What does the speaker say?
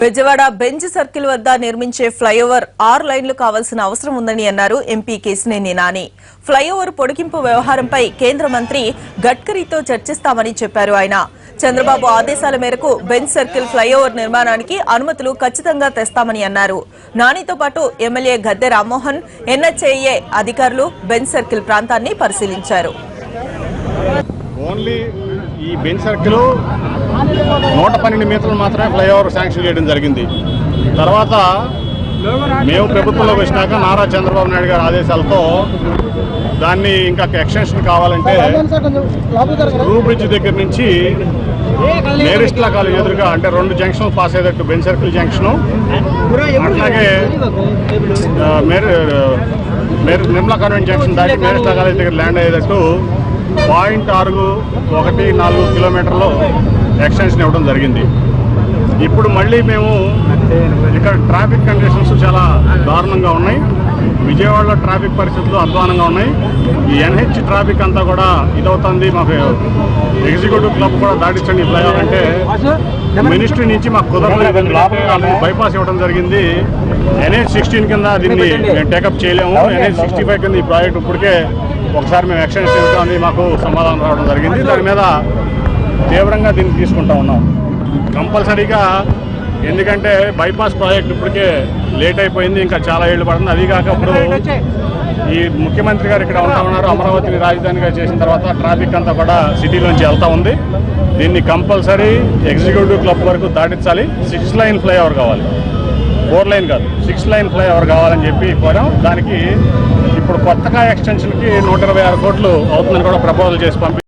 Bezawada Benz circle వద్ద నిర్మించే flyover 6 లైన్లు కావాల్సిన అవసరం ఉందని అన్నారు ఎంపీ కేశినేని నాని. ఫ్లైఓవర్ పొడిగింపు వ్యవహారంపై కేంద్ర మంత్రి గడ్కరీతో చర్చిస్తామని చెప్పారు ఆయన. చంద్రబాబు ఆదేశాల మేరకు బెంజ్ సర్కిల్ ఫ్లైఓవర్ నిర్మాణానికి అనుమతులు ఖచ్చితంగా తెస్తామని అన్నారు. నానితో పాటు ఎమ్మెల్యే గద్దె రామ్మోహన్, ఎన్హెచ్ఏఏ అధికారులు బెంజ్ సర్కిల్ ప్రాంతాన్ని పరిశీలించారు. ఈ బెంజ్ సర్కిల్ 112 మీటర్లు మాత్రమే ఫ్లైఓవర్ శాంక్షన్ చేయడం జరిగింది. తర్వాత మేము ప్రభుత్వంలోకి వచ్చినాక నారా చంద్రబాబు నాయుడు గారి ఆదేశాలతో దాన్ని ఇంకా ఎక్స్టెన్షన్ కావాలంటే రూ బ్రిడ్జ్ దగ్గర నుంచి నేరిస్ట్లా కాలేజ్ ఎదురుగా అంటే 2 జంక్షన్లు పాస్ అయ్యేటట్టు బెంజ్ సర్కిల్ జంక్షను, అట్లాగే నిర్మలా కాన్వెంట్ జంక్షన్ దాటి నేరిస్ట్లా కాలేజ్ దగ్గర ల్యాండ్ అయ్యేటట్టు 0.14 కిలోమీటర్లు ఎక్స్టెన్షన్ ఇవ్వడం జరిగింది. ఇప్పుడు మళ్ళీ మేము ఇక్కడ ట్రాఫిక్ కండిషన్స్ చాలా దారుణంగా ఉన్నాయి. విజయవాడలో ట్రాఫిక్ పరిస్థితులు అధ్వానంగా ఉన్నాయి. ఈ ఎన్హెచ్ ట్రాఫిక్ అంతా కూడా ఇదవుతుంది. మాకు ఎగ్జిక్యూటివ్ క్లబ్ కూడా దాటించండి ఫ్లైఓవర్ అంటే మినిస్ట్రీ నుంచి మాకు కుదరలేదు. బైపాస్ ఇవ్వడం జరిగింది. NH 16 కింద దీన్ని మేము టేకప్ చేయలేము. NH 65 కింద ఈ ప్రాజెక్ట్ ఇప్పటికే ఒకసారి మేము ఎక్స్టెన్షన్ ఇవ్వడానికి మాకు సమాధానం రావడం జరిగింది. దాని మీద తీవ్రంగా దీన్ని తీసుకుంటా ఉన్నాం కంపల్సరీగా. ఎందుకంటే బైపాస్ ప్రాజెక్ట్ ఇప్పటికే లేట్ అయిపోయింది, ఇంకా చాలా ఏళ్ళు పడుతుంది. అది కాక ఇప్పుడు ఈ ముఖ్యమంత్రి గారు ఇక్కడ ఉంటా ఉన్నారు. అమరావతిని రాజధానిగా చేసిన తర్వాత ట్రాఫిక్ అంతా కూడా సిటీలోంచి వెళ్తూ ఉంది. దీన్ని కంపల్సరీ ఎగ్జిక్యూటివ్ క్లబ్ వరకు దాటించాలి. 6 లైన్ ఫ్లైఓవర్ కావాలి, 4 లైన్ కాదు, 6 లైన్ ఫ్లైఓవర్ కావాలని చెప్పి కోరాం. దానికి ఇప్పుడు కొత్తగా ఎక్స్టెన్షన్కి 126 కోట్లు అవుతుందని కూడా ప్రపోజల్ చేసి